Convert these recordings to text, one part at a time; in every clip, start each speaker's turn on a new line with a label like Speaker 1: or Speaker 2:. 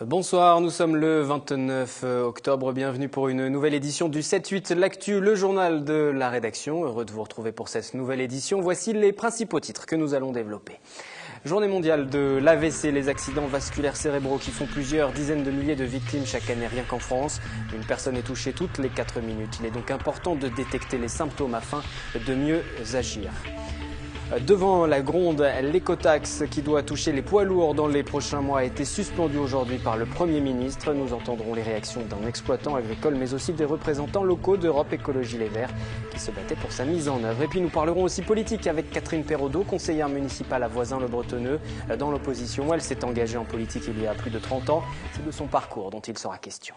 Speaker 1: Bonsoir, nous sommes le 29 octobre, bienvenue pour une nouvelle édition du 7-8 L'Actu, le journal de la rédaction. Heureux de vous retrouver pour cette nouvelle édition. Voici les principaux titres que nous allons développer. Journée mondiale de l'AVC, les accidents vasculaires cérébraux qui font plusieurs dizaines de milliers de victimes chaque année rien qu'en France. Une personne est touchée toutes les 4 minutes. Il est donc important de détecter les symptômes afin de mieux agir. Devant la gronde, l'écotaxe qui doit toucher les poids lourds dans les prochains mois a été suspendue aujourd'hui par le Premier ministre. Nous entendrons les réactions d'un exploitant agricole mais aussi des représentants locaux d'Europe Écologie Les Verts qui se battaient pour sa mise en œuvre. Et puis nous parlerons aussi politique avec Catherine Perraudot, conseillère municipale à Voisins-le-Bretonneux. Dans l'opposition, elle s'est engagée en politique il y a plus de 30 ans. C'est de son parcours dont il sera question.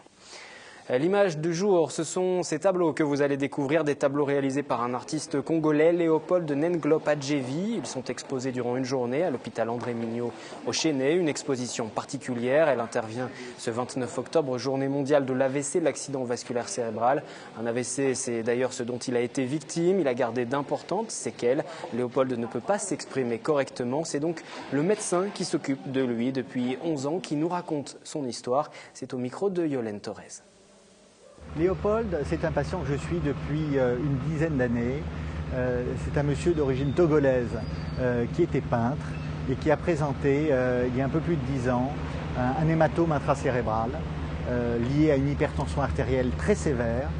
Speaker 1: L'image du jour, ce sont ces tableaux que vous allez découvrir, des tableaux réalisés par un artiste congolais, Léopold Nenglop Adjevi. Ils sont exposés durant une journée à l'hôpital André Mignot au Chesnay, une exposition particulière. Elle intervient ce 29 octobre, journée mondiale de l'AVC, l'accident vasculaire cérébral. Un AVC, c'est d'ailleurs ce dont il a été victime. Il a gardé d'importantes séquelles. Léopold ne peut pas s'exprimer correctement. C'est donc le médecin qui s'occupe de lui depuis 11 ans qui nous raconte son histoire. C'est au micro de Yolène Torres.
Speaker 2: Léopold, c'est un patient que je suis depuis une dizaine d'années. C'est un monsieur d'origine togolaise qui était peintre et qui a présenté, il y a un peu plus de 10 ans, un hématome intracérébral lié à une hypertension artérielle très sévère,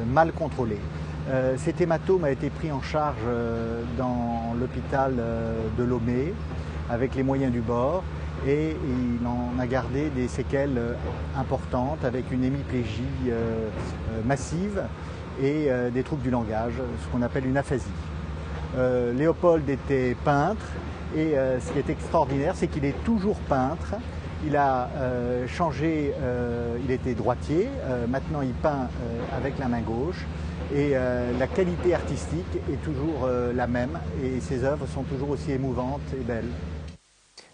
Speaker 2: mal contrôlée. Cet hématome a été pris en charge dans l'hôpital de Lomé avec les moyens du bord. Et il en a gardé des séquelles importantes avec une hémiplégie massive et des troubles du langage, ce qu'on appelle une aphasie. Léopold était peintre et ce qui est extraordinaire, c'est qu'il est toujours peintre. Il a changé, il était droitier, maintenant il peint avec la main gauche et la qualité artistique est toujours la même et ses œuvres sont toujours aussi émouvantes et belles.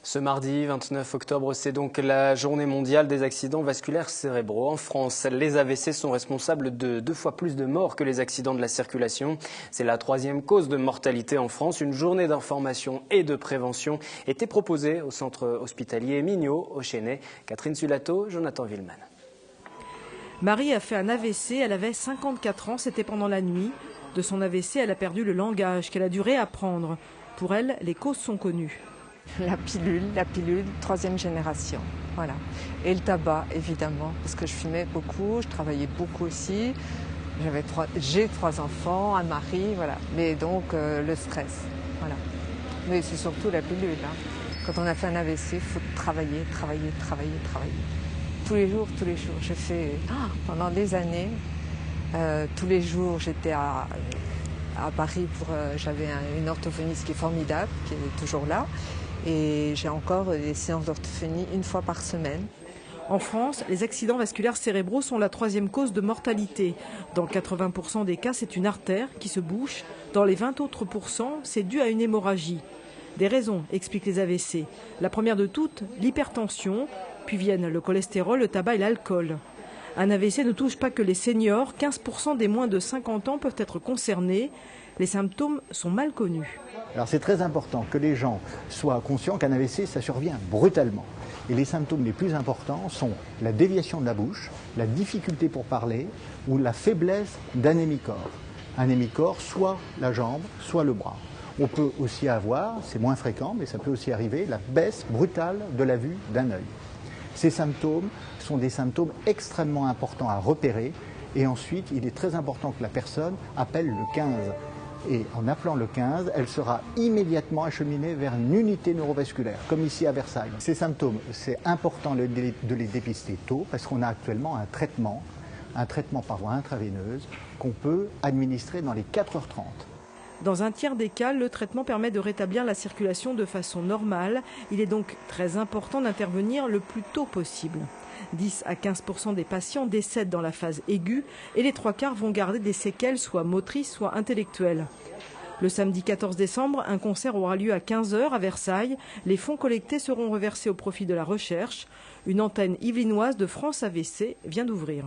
Speaker 1: Ce mardi 29 octobre, c'est donc la journée mondiale des accidents vasculaires cérébraux. En France, les AVC sont responsables de 2 fois plus de morts que les accidents de la circulation. C'est la 3e cause de mortalité en France. Une journée d'information et de prévention était proposée au centre hospitalier Mignot au Chesnay. Catherine Sulato, Jonathan Villeman.
Speaker 3: Marie a fait un AVC, elle avait 54 ans, c'était pendant la nuit. De son AVC, elle a perdu le langage qu'elle a dû réapprendre. Pour elle, les causes sont connues.
Speaker 4: La pilule, 3e génération, voilà. Et le tabac, évidemment, parce que je fumais beaucoup, je travaillais beaucoup aussi. J'ai 3 enfants, un mari, voilà. Mais donc, le stress, voilà. Mais c'est surtout la pilule, hein. Quand on a fait un AVC, il faut travailler. Tous les jours. J'ai fait, pendant des années, tous les jours, j'étais à Paris j'avais une orthophoniste qui est formidable, qui est toujours là. Et j'ai encore des séances d'orthophonie 1 fois par semaine.
Speaker 3: En France, les accidents vasculaires cérébraux sont la 3e cause de mortalité. Dans 80% des cas, c'est une artère qui se bouche. Dans les 20 autres %, c'est dû à une hémorragie. Des raisons, expliquent les AVC. La première de toutes, l'hypertension, puis viennent le cholestérol, le tabac et l'alcool. Un AVC ne touche pas que les seniors, 15% des moins de 50 ans peuvent être concernés. Les symptômes sont mal connus.
Speaker 2: Alors c'est très important que les gens soient conscients qu'un AVC, ça survient brutalement. Et les symptômes les plus importants sont la déviation de la bouche, la difficulté pour parler ou la faiblesse d'un hémicorps. Un hémicorps, soit la jambe, soit le bras. On peut aussi avoir, c'est moins fréquent, mais ça peut aussi arriver, la baisse brutale de la vue d'un œil. Ces symptômes sont des symptômes extrêmement importants à repérer et ensuite il est très important que la personne appelle le 15. Et en appelant le 15, elle sera immédiatement acheminée vers une unité neurovasculaire, comme ici à Versailles. Ces symptômes, c'est important de les dépister tôt parce qu'on a actuellement un traitement par voie intraveineuse qu'on peut administrer dans les 4h30.
Speaker 3: Dans un tiers des cas, le traitement permet de rétablir la circulation de façon normale. Il est donc très important d'intervenir le plus tôt possible. 10 à 15% des patients décèdent dans la phase aiguë et les 3/4 vont garder des séquelles soit motrices, soit intellectuelles. Le samedi 14 décembre, un concert aura lieu à 15 h à Versailles. Les fonds collectés seront reversés au profit de la recherche. Une antenne yvelinoise de France AVC vient d'ouvrir.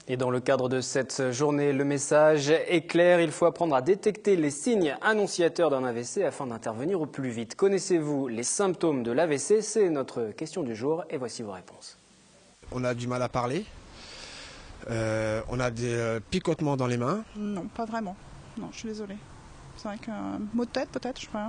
Speaker 1: Et dans le cadre de cette journée, le message est clair, il faut apprendre à détecter les signes annonciateurs d'un AVC afin d'intervenir au plus vite. Connaissez-vous les symptômes de l'AVC? C'est notre question du jour et voici vos réponses.
Speaker 5: On a du mal à parler, on a des picotements dans les mains.
Speaker 6: Non, pas vraiment. Non, je suis désolée. C'est vrai qu'un mot de tête peut-être, je sais pas.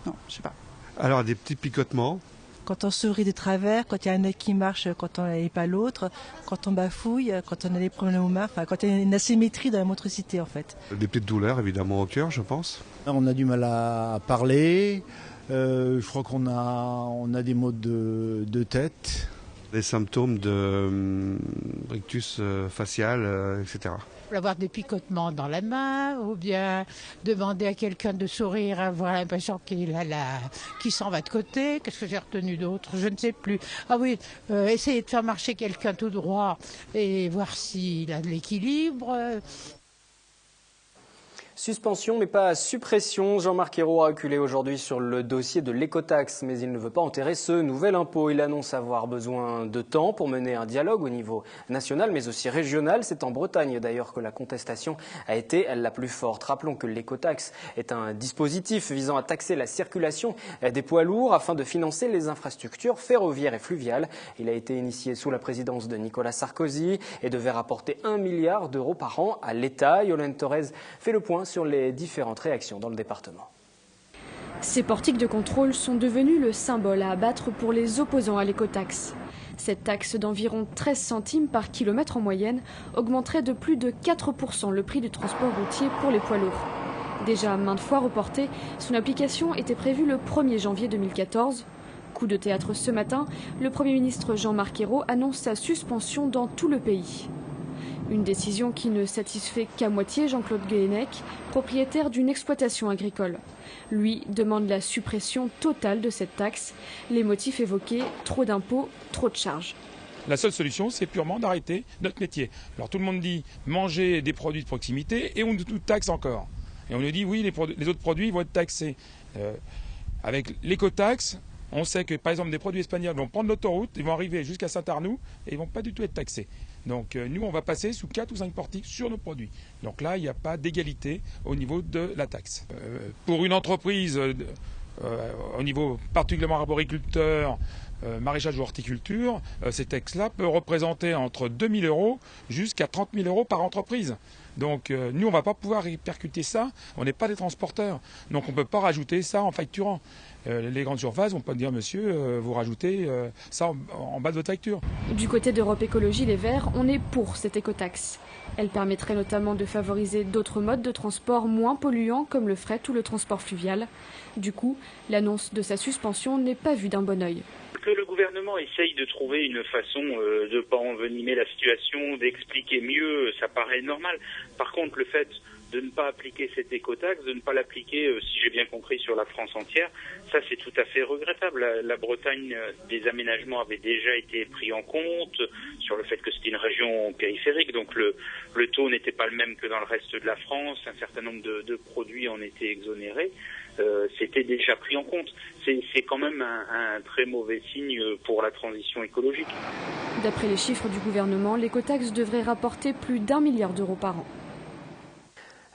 Speaker 6: Non, je sais pas.
Speaker 7: Alors des petits picotements.
Speaker 8: Quand on sourit de travers, quand il y a un œil qui marche, quand on n'est pas l'autre, quand on bafouille, quand on a des problèmes aux mains, quand il y a une asymétrie dans la motricité en fait.
Speaker 7: Des petites douleurs évidemment au cœur, je pense.
Speaker 9: On a du mal à parler, je crois qu'on a des maux de tête.
Speaker 7: Des symptômes de rictus facial, etc.
Speaker 10: Avoir des picotements dans la main, ou bien demander à quelqu'un de sourire, avoir l'impression qu'il s'en va de côté. Qu'est-ce que j'ai retenu d'autre? Je ne sais plus. Ah oui, essayer de faire marcher quelqu'un tout droit et voir s'il a de l'équilibre.
Speaker 1: Suspension mais pas suppression. Jean-Marc Ayrault a reculé aujourd'hui sur le dossier de l'écotaxe, mais il ne veut pas enterrer ce nouvel impôt. Il annonce avoir besoin de temps pour mener un dialogue au niveau national mais aussi régional. C'est en Bretagne d'ailleurs que la contestation a été la plus forte. Rappelons que l'écotaxe est un dispositif visant à taxer la circulation des poids lourds afin de financer les infrastructures ferroviaires et fluviales. Il a été initié sous la présidence de Nicolas Sarkozy et devait rapporter 1 milliard d'euros par an à l'État. Yolande Torres fait le point sur les différentes réactions dans le département.
Speaker 11: Ces portiques de contrôle sont devenus le symbole à abattre pour les opposants à l'écotaxe. Cette taxe d'environ 13 centimes par kilomètre en moyenne augmenterait de plus de 4% le prix du transport routier pour les poids lourds. Déjà maintes fois reportée, son application était prévue le 1er janvier 2014. Coup de théâtre ce matin, le Premier ministre Jean-Marc Ayrault annonce sa suspension dans tout le pays. Une décision qui ne satisfait qu'à moitié Jean-Claude Guéhenec, propriétaire d'une exploitation agricole. Lui demande la suppression totale de cette taxe. Les motifs évoqués, trop d'impôts, trop de charges.
Speaker 12: La seule solution, c'est purement d'arrêter notre métier. Alors tout le monde dit manger des produits de proximité et on nous taxe encore. Et on nous dit oui, les autres produits vont être taxés. Avec l'écotaxe, on sait que par exemple des produits espagnols vont prendre l'autoroute, ils vont arriver jusqu'à Saint-Arnoux et ils ne vont pas du tout être taxés. Donc nous, on va passer sous 4 ou 5 portiques sur nos produits. Donc là, il n'y a pas d'égalité au niveau de la taxe. Pour une entreprise, au niveau particulièrement arboriculteur, maraîchage ou horticulture, ces taxes-là peuvent représenter entre 2 000 € jusqu'à 30 000 € par entreprise. Donc nous, on ne va pas pouvoir répercuter ça, on n'est pas des transporteurs. Donc on ne peut pas rajouter ça en facturant. Les grandes surfaces vont pas dire monsieur, vous rajoutez ça en bas de votre facture.
Speaker 11: Du côté d'Europe Écologie Les Verts, on est pour cette écotaxe. Elle permettrait notamment de favoriser d'autres modes de transport moins polluants comme le fret ou le transport fluvial. Du coup, l'annonce de sa suspension n'est pas vue d'un bon œil.
Speaker 13: Que le gouvernement essaye de trouver une façon de ne pas envenimer la situation, d'expliquer mieux, ça paraît normal. Par contre, le fait de ne pas appliquer cette écotaxe, de ne pas l'appliquer, si j'ai bien compris, sur la France entière, ça c'est tout à fait regrettable. La Bretagne, des aménagements avaient déjà été pris en compte sur le fait que c'était une région périphérique, donc le taux n'était pas le même que dans le reste de la France, un certain nombre de produits en étaient exonérés. C'était déjà pris en compte. C'est quand même un très mauvais signe pour la transition écologique.
Speaker 11: D'après les chiffres du gouvernement, l'écotaxe devrait rapporter plus d'1 milliard d'euros par an.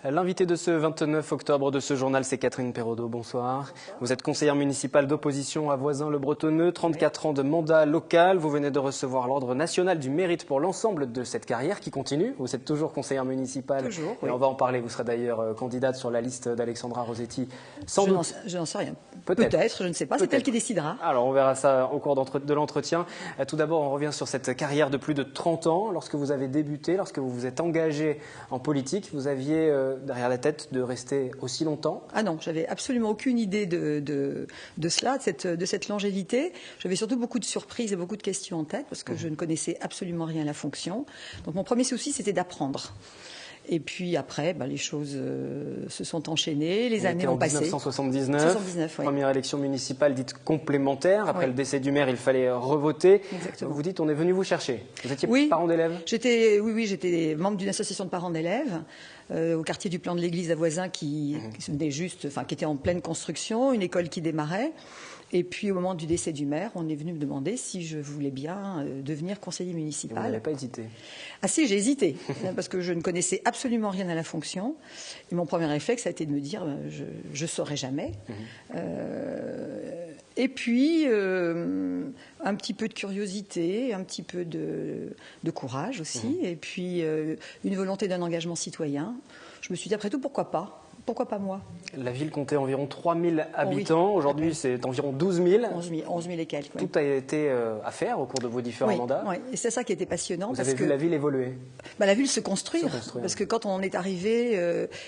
Speaker 1: L'invité de ce 29 octobre de ce journal, c'est Catherine Perraudot. Bonsoir. Vous êtes conseillère municipale d'opposition à Voisins-le-Bretonneux, 34 ans de mandat local. Vous venez de recevoir l'ordre national du mérite pour l'ensemble de cette carrière qui continue. Vous êtes toujours conseillère municipale.
Speaker 14: Toujours,
Speaker 1: et
Speaker 14: oui.
Speaker 1: On va en parler. Vous serez d'ailleurs candidate sur la liste d'Alexandra Rossetti. Sans doute.
Speaker 14: Je n'en sais rien. Peut-être, je ne sais pas. C'est elle qui décidera.
Speaker 1: Alors, on verra ça au cours de l'entretien. Tout d'abord, on revient sur cette carrière de plus de 30 ans. Lorsque vous avez débuté, lorsque vous vous êtes engagé en politique, vous aviez derrière la tête de rester aussi longtemps?
Speaker 14: Ah non, j'avais absolument aucune idée de cela, de cette longévité. J'avais surtout beaucoup de surprises et beaucoup de questions en tête parce que je ne connaissais absolument rien à la fonction. Donc mon premier souci, c'était d'apprendre. Et puis après, les choses se sont enchaînées, les années ont passé.
Speaker 1: 1979,
Speaker 14: oui.
Speaker 1: Première élection municipale dite complémentaire. Après le décès du maire, il fallait revoter.
Speaker 14: Exactement.
Speaker 1: Vous dites, on est venu vous chercher. Vous étiez parent d'élèves?
Speaker 14: J'étais membre d'une association de parents d'élèves au quartier du Plan de l'Église à Voisins qui était en pleine construction, une école qui démarrait. Et puis au moment du décès du maire, on est venu me demander si je voulais bien devenir conseiller municipal.
Speaker 1: Vous n'avez pas hésité?
Speaker 14: Ah si, j'ai hésité, parce que je ne connaissais absolument rien à la fonction. Et mon premier réflexe a été de me dire, je ne saurais jamais. Et puis, un petit peu de curiosité, un petit peu de courage aussi, et puis une volonté d'un engagement citoyen. Je me suis dit, après tout, pourquoi pas? Pourquoi pas moi?
Speaker 1: La ville comptait environ 3000 habitants. Aujourd'hui, c'est environ 12 000.
Speaker 14: 11 000 et quelques. Oui.
Speaker 1: Tout a été à faire au cours de vos différents mandats.
Speaker 14: Oui, et c'est ça qui était passionnant.
Speaker 1: Vous avez vu la ville évoluer?
Speaker 14: La ville se construire. Parce que quand on est arrivé,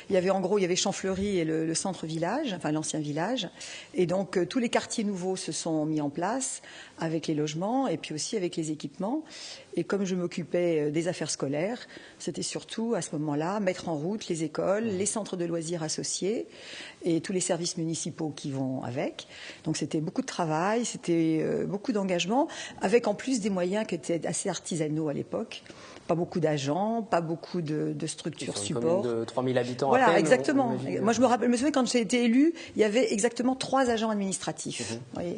Speaker 14: il y avait Champfleury et le centre-village, enfin l'ancien village. Et donc, tous les quartiers nouveaux se sont mis en place avec les logements et puis aussi avec les équipements. Et comme je m'occupais des affaires scolaires, c'était surtout à ce moment-là mettre en route les écoles, les centres de loisirs associés et tous les services municipaux qui vont avec. Donc c'était beaucoup de travail, c'était beaucoup d'engagement, avec en plus des moyens qui étaient assez artisanaux à l'époque. Pas beaucoup d'agents, pas beaucoup de structures support.
Speaker 1: De 3000 habitants
Speaker 14: voilà,
Speaker 1: à peine.
Speaker 14: Exactement. Moi, je me souviens quand j'ai été élue, il y avait exactement 3 agents administratifs. Oui,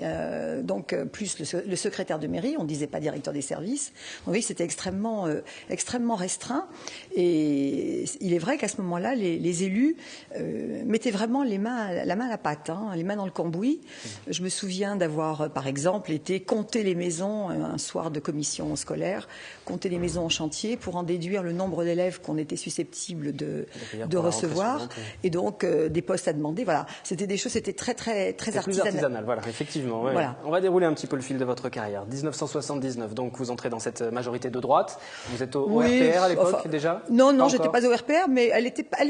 Speaker 14: donc, plus le secrétaire de mairie, on ne disait pas directeur des services. Donc, oui, c'était extrêmement restreint. Et il est vrai qu'à ce moment-là, les élus mettaient vraiment la main à la pâte, les mains dans le cambouis. Je me souviens d'avoir, par exemple, été compter les maisons un soir de commission scolaire, compter les maisons en chantier pour en déduire le nombre d'élèves qu'on était susceptible de recevoir, et donc des postes à demander. Voilà, c'était des choses, c'était très artisanal.
Speaker 1: Plus artisanal, voilà, effectivement. Ouais.
Speaker 14: Voilà.
Speaker 1: On va dérouler un petit peu le fil de votre carrière. 1979, donc vous entrez dans cette majorité de droite. Vous êtes au RPR à l'époque déjà?
Speaker 14: Non, j'étais pas au RPR, mais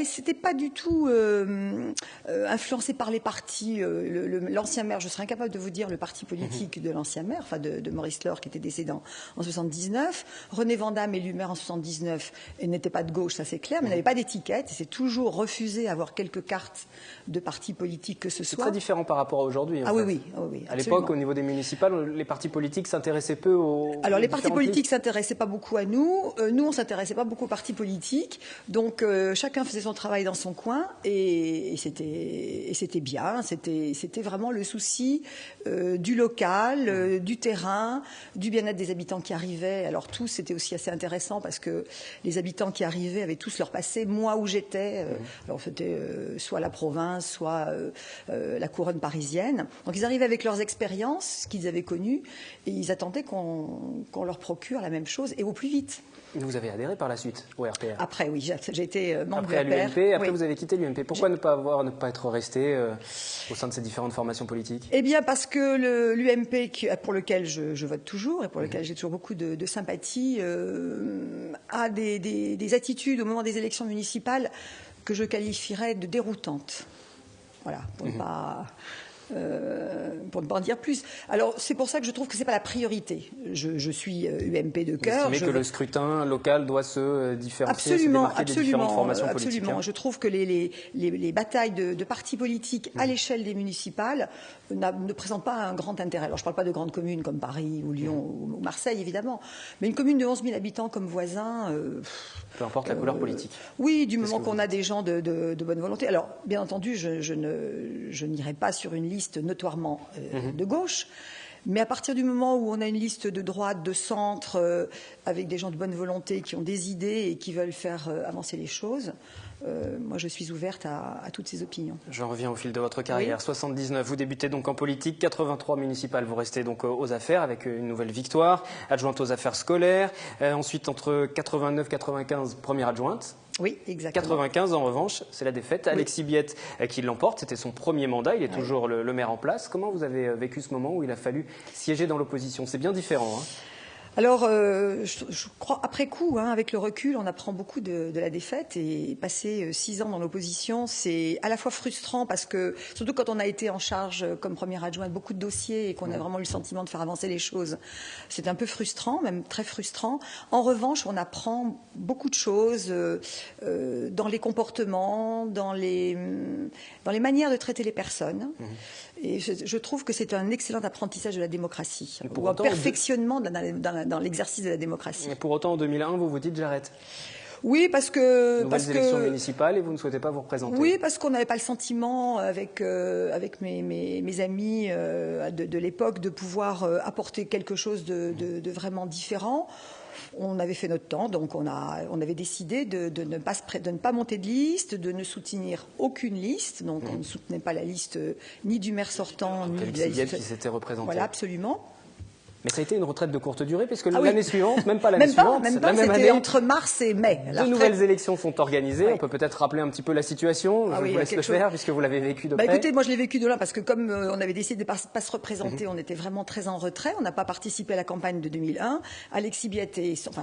Speaker 14: c'était pas du tout influencée par les partis. L'ancien maire, je serais incapable de vous dire le parti politique de l'ancien maire, enfin de Maurice Laure qui était décédé en 79. René Vandamme, élu maire en 79, et n'était pas de gauche, ça c'est clair, mais n'avait pas d'étiquette. Il s'est toujours refusé à avoir quelques cartes de partis politiques que ce soit.
Speaker 1: C'est très différent par rapport à aujourd'hui.
Speaker 14: Oui,
Speaker 1: à l'époque, au niveau des municipales, les partis politiques s'intéressaient peu aux.
Speaker 14: Alors les partis politiques s'intéressaient pas beaucoup à nous. Nous, on s'intéressait pas beaucoup aux partis politiques. Donc chacun faisait son travail dans son coin, et c'était bien. C'était vraiment le souci du local, du terrain, du bien-être des habitants qui arrivaient. Alors tous, c'était aussi assez intéressant parce que les habitants qui arrivaient avaient tous leur passé. Moi, où j'étais, alors c'était soit la province, soit la couronne parisienne. Donc ils arrivaient avec leurs expériences, ce qu'ils avaient connu, et ils attendaient qu'on leur procure la même chose et au plus vite.
Speaker 1: Vous avez adhéré par la suite au RPR?
Speaker 14: Après, oui, j'ai été membre
Speaker 1: du RPR.
Speaker 14: l'UMP,
Speaker 1: après, vous avez quitté l'UMP. Pourquoi ne pas être resté au sein de ces différentes formations politiques?
Speaker 14: Eh bien, parce que l'UMP, pour lequel je vote toujours et pour lequel j'ai toujours beaucoup de sympathie, a des attitudes au moment des élections municipales que je qualifierais de déroutantes. Voilà, pour ne pas en dire plus. Alors, c'est pour ça que je trouve que ce n'est pas la priorité. Je suis UMP de cœur.
Speaker 1: Vous estimez que le scrutin local doit se différencier, se démarquer des différentes formations politiques?
Speaker 14: Absolument. Je trouve que les batailles de partis politiques à l'échelle des municipales ne présentent pas un grand intérêt. Alors, je ne parle pas de grandes communes comme Paris ou Lyon ou Marseille, évidemment, mais une commune de 11 000 habitants comme voisin...
Speaker 1: peu importe la couleur politique.
Speaker 14: Oui, du moment qu'on a des gens de bonne volonté. Alors, bien entendu, je n'irai pas sur une liste notoirement de gauche, mais à partir du moment où on a une liste de droite, de centre, avec des gens de bonne volonté qui ont des idées et qui veulent faire avancer les choses, moi je suis ouverte à toutes ces opinions.
Speaker 1: J'en reviens au fil de votre carrière. Oui. 79, vous débutez donc en politique, 83 municipales, vous restez donc aux affaires avec une nouvelle victoire, adjointe aux affaires scolaires, ensuite entre 89 et 95, première adjointe.
Speaker 14: Oui, exactement.
Speaker 1: 95, en revanche, c'est la défaite. Oui. Alexis Biette qui l'emporte, c'était son premier mandat, il est toujours le maire en place. Comment vous avez vécu ce moment où il a fallu siéger dans l'opposition? C'est bien différent, hein?
Speaker 14: Alors, je crois, après coup, avec le recul, on apprend beaucoup de la défaite, et passer 6 ans dans l'opposition, c'est à la fois frustrant parce que, surtout quand on a été en charge comme première adjointe de beaucoup de dossiers et qu'on a vraiment eu le sentiment de faire avancer les choses, c'est un peu frustrant, même très frustrant. En revanche, on apprend beaucoup de choses dans les comportements, dans les manières de traiter les personnes. Et je trouve que c'est un excellent apprentissage de la démocratie, ou un perfectionnement dans l'exercice de la démocratie.
Speaker 1: Et pour autant, en 2001, vous vous dites j'arrête?
Speaker 14: Oui, parce que...
Speaker 1: Nouvelles élections municipales et vous ne souhaitez pas vous représenter?
Speaker 14: Oui, parce qu'on n'avait pas le sentiment, avec mes amis de l'époque, de pouvoir apporter quelque chose de vraiment différent. On avait fait notre temps, donc on avait décidé de ne pas monter de liste, de ne soutenir aucune liste. Donc on ne soutenait pas la liste ni du maire sortant, ni de la liste
Speaker 1: qui s'était représenté.
Speaker 14: Voilà, absolument.
Speaker 1: Mais ça a été une retraite de courte durée, puisque l'année suivante, même pas l'année suivante,
Speaker 14: la même année, entre mars et mai.
Speaker 1: Deux nouvelles élections sont organisées. On peut peut-être rappeler un petit peu la situation. Je vous laisse le faire, puisque vous l'avez vécu de près.
Speaker 14: Écoutez, moi je l'ai vécu de loin, parce que comme on avait décidé de ne pas se représenter, on était vraiment très en retrait. On n'a pas participé à la campagne de 2001. Alexis Biette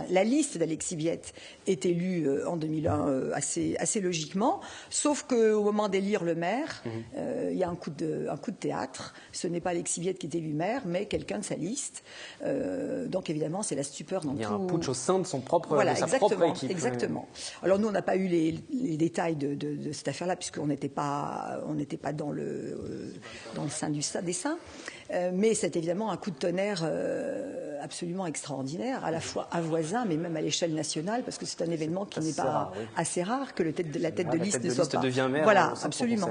Speaker 14: la liste d'Alexis Biette est élue en 2001 assez logiquement, sauf qu'au moment d'élire le maire, il y a un coup de théâtre. Ce n'est pas Alexis Biette qui est élu maire, mais quelqu'un de sa liste. Donc évidemment, c'est la stupeur dans tout.
Speaker 1: Il y a un putsch au sein de sa propre équipe.
Speaker 14: Exactement. Alors nous, on n'a pas eu les détails de cette affaire-là, puisqu'on n'était pas dans le sein des saints. Mais c'est évidemment un coup de tonnerre absolument extraordinaire, à la fois à Voisin, mais même à l'échelle nationale, parce que c'est un événement qui n'est pas assez rare, que la tête de liste ne soit pas.
Speaker 1: Devient maire.
Speaker 14: Voilà, absolument.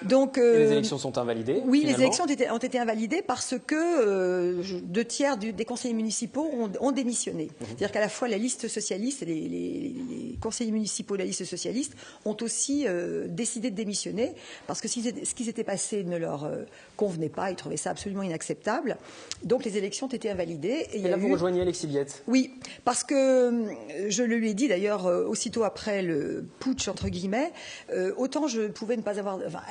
Speaker 14: Donc,
Speaker 1: les élections sont invalidées.
Speaker 14: Oui, finalement. Les élections ont été invalidées parce que 2/3 des conseillers municipaux ont démissionné. C'est-à-dire qu'à la fois la liste socialiste et les conseillers municipaux de la liste socialiste ont aussi décidé de démissionner parce que ce qui s'était passé ne leur convenait pas. Ils trouvaient ça absolument inacceptable. Donc les élections ont été invalidées.
Speaker 1: Et là, vous rejoignez Alexis Biette.
Speaker 14: Oui, parce que je le lui ai dit d'ailleurs aussitôt après le putsch entre guillemets. Autant je pouvais ne pas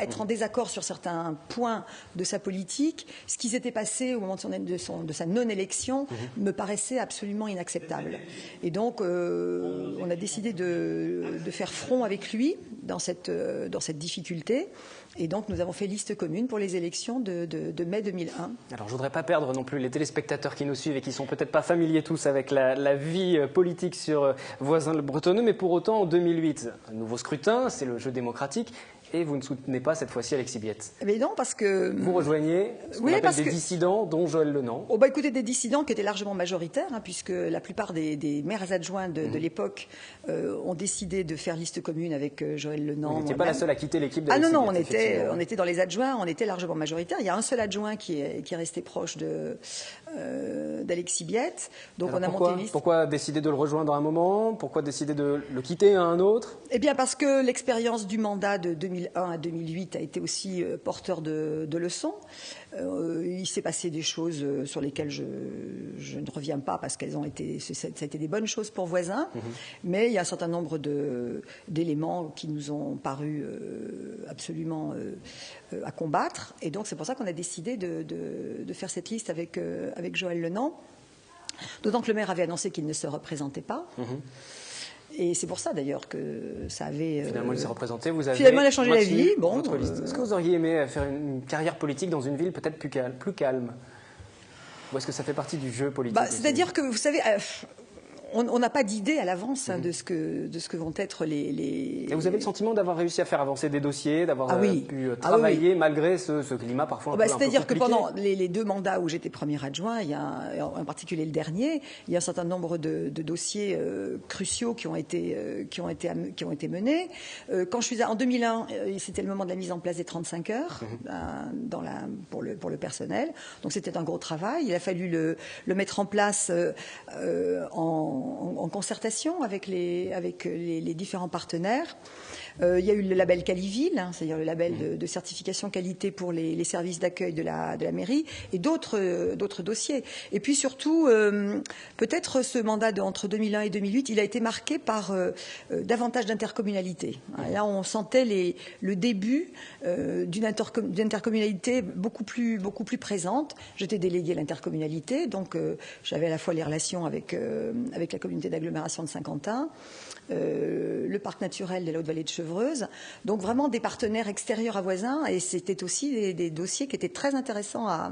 Speaker 14: être en désaccord sur certains points de sa politique. Ce qui s'était passé au moment de sa non-élection me paraissait absolument inacceptable. Et donc, on a décidé de faire front avec lui dans cette difficulté. Et donc, nous avons fait liste commune pour les élections de mai 2001.
Speaker 1: Alors, je ne voudrais pas perdre non plus les téléspectateurs qui nous suivent et qui ne sont peut-être pas familiers tous avec la vie politique sur Voisin-le-Bretonneux, mais pour autant, en 2008, un nouveau scrutin, c'est le jeu démocratique. Et vous ne soutenez pas cette fois-ci Alexis Biette?
Speaker 14: Mais non, parce que...
Speaker 1: Vous rejoignez ce qu'on appelle des dissidents, dont Joël Lenant.
Speaker 14: Écoutez, des dissidents qui étaient largement majoritaires, puisque la plupart des maires adjoints de l'époque ont décidé de faire liste commune avec Joël Lenant.
Speaker 1: Vous n'étiez pas la seule à quitter l'équipe d'Alexis
Speaker 14: Biette.
Speaker 1: Ah non,
Speaker 14: on était dans les adjoints, on était largement majoritaires. Il y a un seul adjoint qui est resté proche d'Alexis Biette. Donc
Speaker 1: alors
Speaker 14: on a monté liste.
Speaker 1: Pourquoi décider de le rejoindre à un moment? Pourquoi décider de le quitter à un autre?
Speaker 14: Eh bien, parce que l'expérience du mandat de 2001 à 2008 a été aussi porteur de leçons. Il s'est passé des choses sur lesquelles je ne reviens pas parce qu'elles ont été, ça a été des bonnes choses pour Voisin, mais il y a un certain nombre d'éléments qui nous ont paru absolument à combattre, et donc c'est pour ça qu'on a décidé de faire cette liste avec Joël Lenant, d'autant que le maire avait annoncé qu'il ne se représentait pas. Et c'est pour ça d'ailleurs que ça avait...
Speaker 1: Finalement, il s'est représenté.
Speaker 14: Finalement, il a changé la vie. Bon,
Speaker 1: Est-ce que vous auriez aimé faire une carrière politique dans une ville peut-être plus calme? Ou est-ce que ça fait partie du jeu politique?
Speaker 14: C'est-à-dire que, vous savez... On n'a pas d'idée à l'avance de ce que vont être les...
Speaker 1: Et vous avez le sentiment d'avoir réussi à faire avancer des dossiers, d'avoir pu travailler malgré ce climat parfois un peu compliqué?
Speaker 14: C'est-à-dire que pendant les 2 mandats où j'étais premier adjoint, en particulier le dernier, il y a un certain nombre de dossiers cruciaux qui ont été menés. Quand je suis en 2001, c'était le moment de la mise en place des 35 heures pour le personnel. Donc c'était un gros travail. Il a fallu le mettre en place en concertation avec les différents partenaires. Il y a eu le label Caliville, c'est-à-dire le label de certification qualité pour les services d'accueil de la mairie, et d'autres dossiers. Et puis surtout, peut-être ce mandat entre 2001 et 2008, il a été marqué par davantage d'intercommunalité. Là, on sentait le début d'une intercommunalité beaucoup plus présente. J'étais déléguée à l'intercommunalité, donc j'avais à la fois les relations avec la communauté d'agglomération de Saint-Quentin, le parc naturel de la Haute-Vallée de Chevet, Chevreuse. Donc vraiment des partenaires extérieurs à Voisins, et c'était aussi des dossiers qui étaient très intéressants à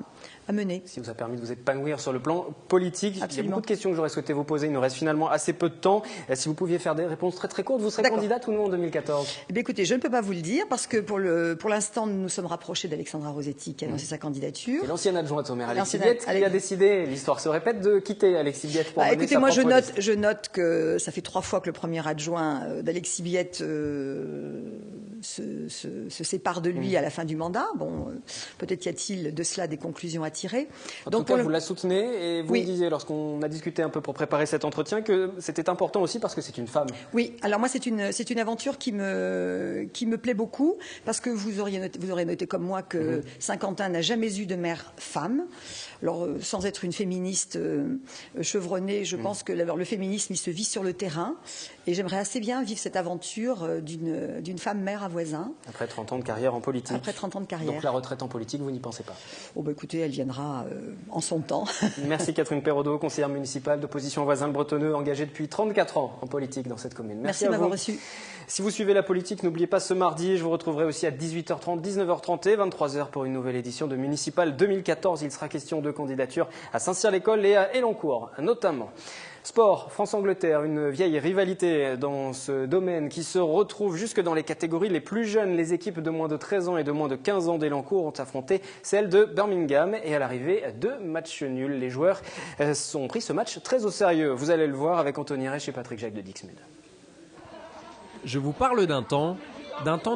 Speaker 14: mener.
Speaker 1: Si vous a permis de vous épanouir sur le plan politique.
Speaker 14: Absolument.
Speaker 1: Il y a beaucoup de questions que j'aurais souhaité vous poser. Il nous reste finalement assez peu de temps. Si vous pouviez faire des réponses très très courtes, vous serez candidate ou non en 2014 ?
Speaker 14: Eh bien, écoutez, je ne peux pas vous le dire parce que pour l'instant, nous nous sommes rapprochés d'Alexandra Rossetti qui a annoncé sa candidature.
Speaker 1: Et l'ancienne adjointe au maire Alexis Biette qui a décidé, l'histoire se répète, de quitter Alexis Biette pour mener
Speaker 14: écoutez,
Speaker 1: sa
Speaker 14: moi
Speaker 1: propre liste.
Speaker 14: je note que ça fait 3 fois que le premier adjoint d'Alexis Biette se sépare de lui à la fin du mandat. Bon, peut-être y a-t-il de cela des conclusions à tirer.
Speaker 1: En tout cas, vous la soutenez et vous me disiez, lorsqu'on a discuté un peu pour préparer cet entretien, que c'était important aussi parce que c'est une femme.
Speaker 14: Oui, alors moi c'est une aventure qui me plaît beaucoup parce que vous aurez noté comme moi que Saint-Quentin n'a jamais eu de maire femme. Alors sans être une féministe chevronnée, je pense que le féminisme il se vit sur le terrain et j'aimerais assez bien vivre cette aventure d'une femme maire à Voisins.
Speaker 1: Après 30 ans de carrière en politique.
Speaker 14: Après 30 ans de carrière.
Speaker 1: Donc la retraite en politique, vous n'y pensez pas?
Speaker 14: Oh bah écoutez, elle viendra en son temps.
Speaker 1: Merci Catherine Perraudot, conseillère municipale d'opposition Voisins-le-Bretonneux, engagée depuis 34 ans en politique dans cette commune.
Speaker 14: Merci de m'avoir reçu.
Speaker 1: Si vous suivez la politique, n'oubliez pas ce mardi, je vous retrouverai aussi à 18h30, 19h30 et 23h pour une nouvelle édition de Municipal 2014. Il sera question de candidature à Saint-Cyr-l'École et à Elancourt notamment. Sport, France-Angleterre, une vieille rivalité dans ce domaine qui se retrouve jusque dans les catégories les plus jeunes. Les équipes de moins de 13 ans et de moins de 15 ans d'Elancourt ont affronté celles de Birmingham et à l'arrivée, 2 matchs nuls. Les joueurs ont pris ce match très au sérieux. Vous allez le voir avec Anthony Reich et Patrick Jacques de Dixmude.
Speaker 15: Je vous parle d'un temps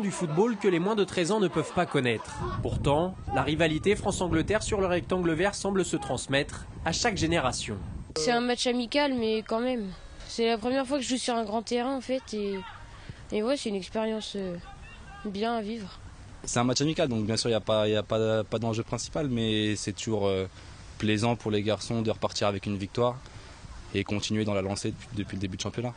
Speaker 15: du football que les moins de 13 ans ne peuvent pas connaître. Pourtant, la rivalité France-Angleterre sur le rectangle vert semble se transmettre à chaque génération.
Speaker 16: C'est un match amical, mais quand même. C'est la première fois que je joue sur un grand terrain, en fait. Et ouais, c'est une expérience bien à vivre.
Speaker 17: C'est un match amical, donc bien sûr, il n'y a pas d'enjeu principal, mais c'est toujours plaisant pour les garçons de repartir avec une victoire et continuer dans la lancée depuis le début du championnat.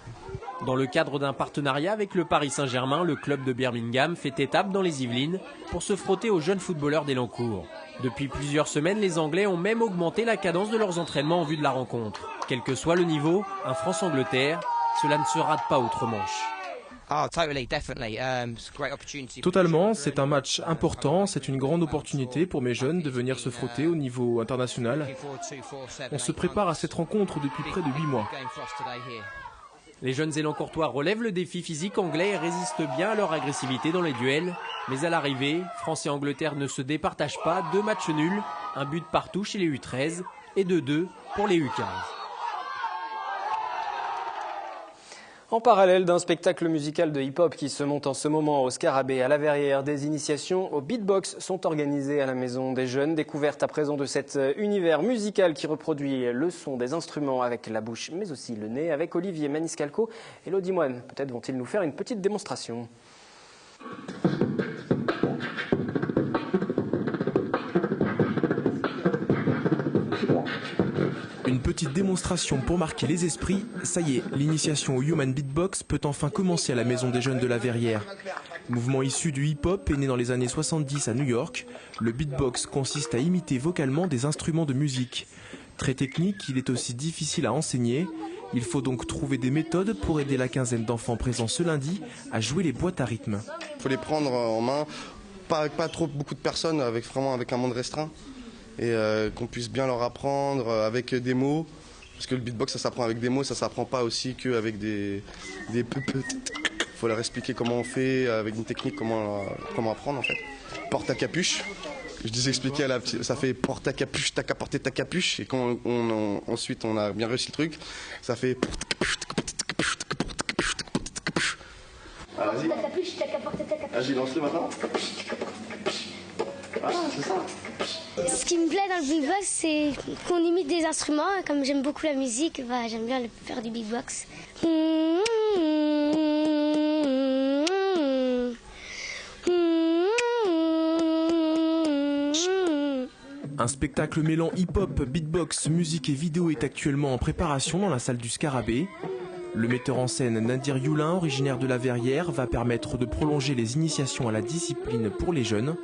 Speaker 15: Dans le cadre d'un partenariat avec le Paris Saint-Germain, le club de Birmingham fait étape dans les Yvelines pour se frotter aux jeunes footballeurs d'Elancourt. Depuis plusieurs semaines, les Anglais ont même augmenté la cadence de leurs entraînements en vue de la rencontre. Quel que soit le niveau, un France-Angleterre, cela ne se rate pas outre-Manche.
Speaker 18: Totalement, c'est un match important, c'est une grande opportunité pour mes jeunes de venir se frotter au niveau international. On se prépare à cette rencontre depuis près de 8 mois.
Speaker 15: Les jeunes Élancourtois relèvent le défi physique anglais et résistent bien à leur agressivité dans les duels. Mais à l'arrivée, France et Angleterre ne se départagent pas. 2 matchs nuls, un but partout chez les U13 et 2-2 pour les U15.
Speaker 1: En parallèle d'un spectacle musical de hip-hop qui se monte en ce moment au Scarabée à la Verrière, des initiations au beatbox sont organisées à la Maison des Jeunes. Découverte à présent de cet univers musical qui reproduit le son des instruments avec la bouche mais aussi le nez avec Olivier Maniscalco et Lodi Moine. Peut-être vont-ils nous faire une petite démonstration.
Speaker 18: Une petite démonstration pour marquer les esprits. Ça y est, l'initiation au Human Beatbox peut enfin commencer à la Maison des Jeunes de la Verrière. Mouvement issu du hip-hop et né dans les années 70 à New York, le beatbox consiste à imiter vocalement des instruments de musique. Très technique, il est aussi difficile à enseigner. Il faut donc trouver des méthodes pour aider la quinzaine d'enfants présents ce lundi à jouer les boîtes à rythme.
Speaker 19: Il faut les prendre en main, pas trop beaucoup de personnes, avec un monde restreint. Et qu'on puisse bien leur apprendre avec des mots, parce que le beatbox ça s'apprend avec des mots, ça s'apprend pas aussi qu'avec des peu. Faut leur expliquer comment on fait, avec une technique, comment apprendre en fait. Porte à capuche, je disais expliquer à la petite, ça fait porte à capuche, t'as qu'à porter ta capuche, et quand ensuite on a bien réussi le truc, ça fait porte à capuche, ah, vas-y. Vas-y, lance-le maintenant. Ah, c'est ça.
Speaker 20: Ce qui me plaît dans le beatbox, c'est qu'on imite des instruments. Comme j'aime beaucoup la musique, j'aime bien faire du beatbox.
Speaker 18: Un spectacle mêlant hip-hop, beatbox, musique et vidéo est actuellement en préparation dans la salle du Scarabée. Le metteur en scène Nadir Youlin, originaire de la Verrière, va permettre de prolonger les initiations à la discipline pour les jeunes.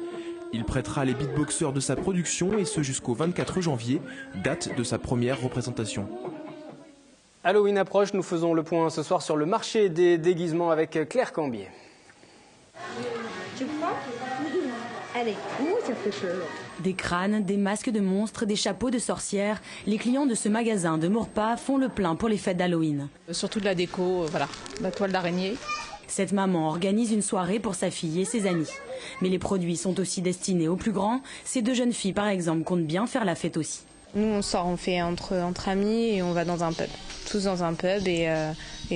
Speaker 18: Il prêtera les beatboxers de sa production et ce jusqu'au 24 janvier, date de sa première représentation.
Speaker 1: Halloween approche, nous faisons le point ce soir sur le marché des déguisements avec Claire Cambier.
Speaker 21: Allez, ça fait peur.
Speaker 22: Des crânes, des masques de monstres, des chapeaux de sorcières. Les clients de ce magasin de Maurepas font le plein pour les fêtes d'Halloween.
Speaker 23: Surtout de la déco, voilà, la toile d'araignée.
Speaker 22: Cette maman organise une soirée pour sa fille et ses amis. Mais les produits sont aussi destinés aux plus grands. Ces 2 jeunes filles, par exemple, comptent bien faire la fête aussi.
Speaker 24: Nous, on sort, on fait entre amis et on va dans un pub. Tous dans un pub et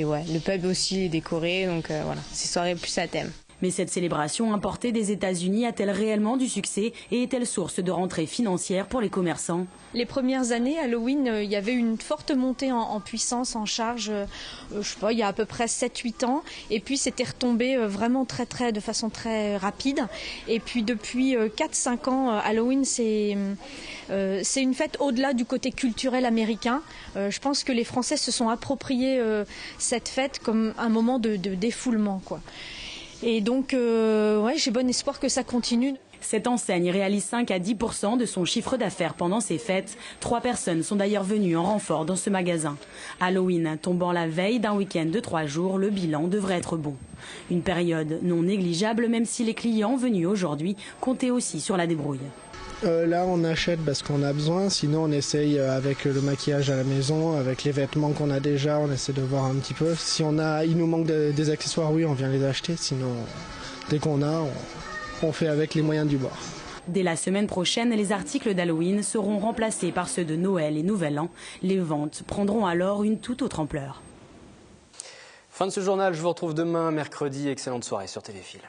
Speaker 24: ouais, le pub aussi est décoré, donc voilà, c'est soirée plus à thème.
Speaker 22: Mais cette célébration importée des États-Unis a-t-elle réellement du succès et est-elle source de rentrée financière pour les commerçants?
Speaker 25: Les premières années, Halloween, il y avait une forte montée en puissance, en charge, je sais pas, il y a à peu près 7-8 ans. Et puis c'était retombé vraiment de façon très rapide. Et puis depuis 4-5 ans, Halloween, c'est une fête au-delà du côté culturel américain. Je pense que les Français se sont appropriés cette fête comme un moment de défoulement, quoi. Et donc, ouais, j'ai bon espoir que ça continue.
Speaker 22: Cette enseigne réalise 5 à 10% de son chiffre d'affaires pendant ces fêtes. 3 personnes sont d'ailleurs venues en renfort dans ce magasin. Halloween tombant la veille d'un week-end de 3 jours, le bilan devrait être bon. Une période non négligeable, même si les clients venus aujourd'hui comptaient aussi sur la débrouille.
Speaker 26: Là, on achète parce qu'on a besoin. Sinon, on essaye avec le maquillage à la maison, avec les vêtements qu'on a déjà, on essaie de voir un petit peu. Si il nous manque des accessoires, oui, on vient les acheter. Sinon, dès qu'on a, on fait avec les moyens du bord.
Speaker 22: Dès la semaine prochaine, les articles d'Halloween seront remplacés par ceux de Noël et Nouvel An. Les ventes prendront alors une toute autre ampleur.
Speaker 1: Fin de ce journal, je vous retrouve demain, mercredi. Excellente soirée sur Téléfil.